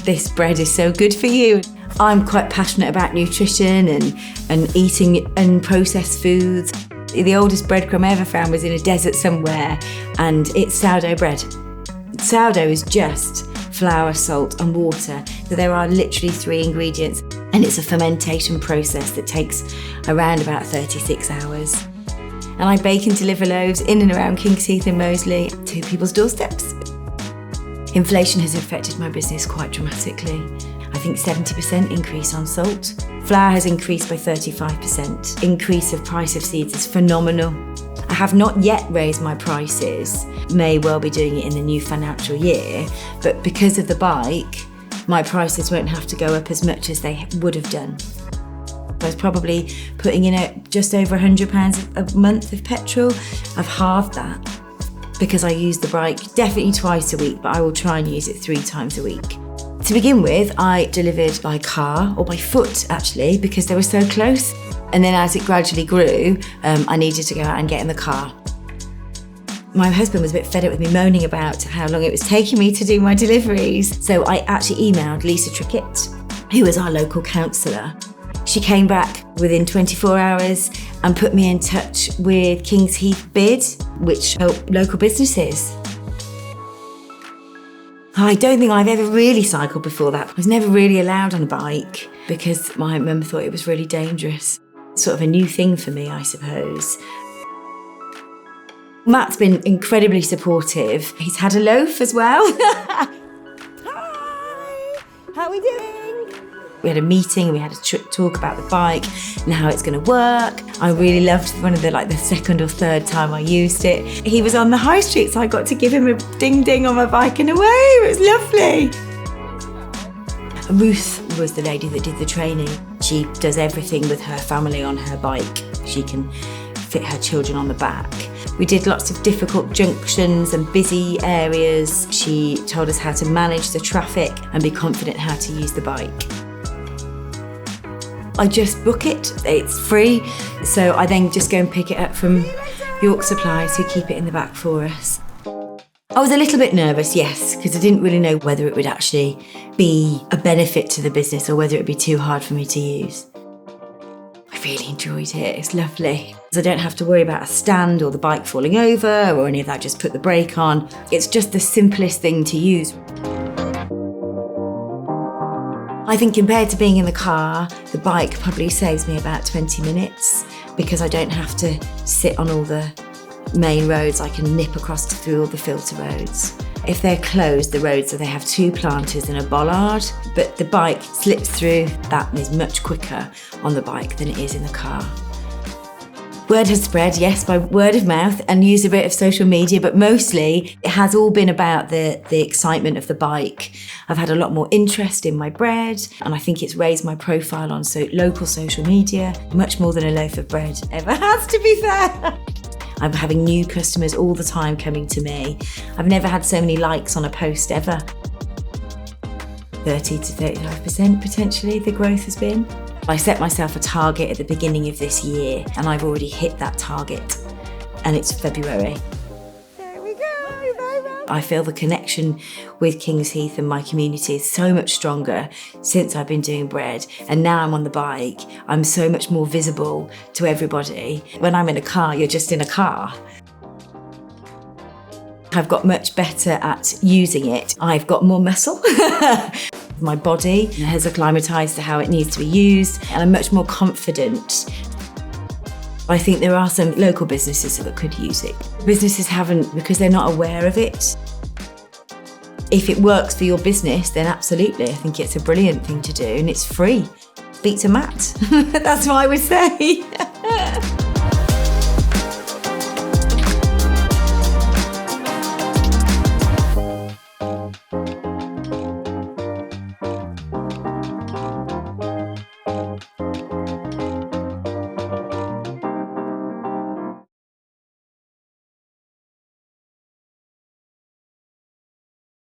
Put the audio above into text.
this bread is so good for you. I'm quite passionate about nutrition and eating unprocessed foods. The oldest breadcrumb I ever found was in a desert somewhere, and it's sourdough bread. Sourdough is just flour, salt and water. So there are literally 3 ingredients, and it's a fermentation process that takes around about 36 hours. And I bake and deliver loaves in and around King's Heath and Moseley to people's doorsteps. Inflation has affected my business quite dramatically. I think 70% increase on salt. Flour has increased by 35%. Increase of price of seeds is phenomenal. I have not yet raised my prices. May well be doing it in the new financial year, but because of the bike, my prices won't have to go up as much as they would have done. I was probably putting in just over £100 a month of petrol. I've halved that because I use the bike definitely twice a week, but I will try and use it 3 times a week. To begin with, I delivered by car, or by foot actually, because they were so close. And then as it gradually grew, I needed to go out and get in the car. My husband was a bit fed up with me moaning about how long it was taking me to do my deliveries. So I actually emailed Lisa Trickett, who was our local councillor. She came back within 24 hours and put me in touch with King's Heath Bid, which help local businesses. I don't think I've ever really cycled before that. I was never really allowed on a bike because my mum thought it was really dangerous. Sort of a new thing for me, I suppose. Matt's been incredibly supportive. He's had a loaf as well. Hi, how are we doing? We had a meeting, we had a talk about the bike and how it's going to work. I really loved one of the second or third time I used it. He was on the high street, so I got to give him a ding ding on my bike and away. It was lovely. Ruth was the lady that did the training. She does everything with her family on her bike. She can fit her children on the back. We did lots of difficult junctions and busy areas. She told us how to manage the traffic and be confident how to use the bike. I just book it, it's free, so I then just go and pick it up from York Supplies, who keep it in the back for us. I was a little bit nervous, yes, because I didn't really know whether it would actually be a benefit to the business or whether it would be too hard for me to use. I really enjoyed it, it's lovely. I don't have to worry about a stand or the bike falling over or any of that, just put the brake on. It's just the simplest thing to use. I think compared to being in the car, the bike probably saves me about 20 minutes because I don't have to sit on all the main roads. I can nip across through all the filter roads. If they're closed, the roads, so they have 2 planters and a bollard, but the bike slips through. That is much quicker on the bike than it is in the car. Word has spread, yes, by word of mouth and use a bit of social media, but mostly it has all been about the excitement of the bike. I've had a lot more interest in my bread, and I think it's raised my profile on local social media, much more than a loaf of bread ever has, to be fair. I'm having new customers all the time coming to me. I've never had so many likes on a post ever. 30 to 35% potentially the growth has been. I set myself a target at the beginning of this year and I've already hit that target, and it's February. There we go, bye-bye. I feel the connection with King's Heath and my community is so much stronger since I've been doing bread, and now I'm on the bike, I'm so much more visible to everybody. When I'm in a car, you're just in a car. I've got much better at using it. I've got more muscle. My body has acclimatised to how it needs to be used, and I'm much more confident. I think there are some local businesses that could use it. Businesses haven't because they're not aware of it. If it works for your business, then absolutely. I think it's a brilliant thing to do, and it's free. Speak to Matt. That's what I would say.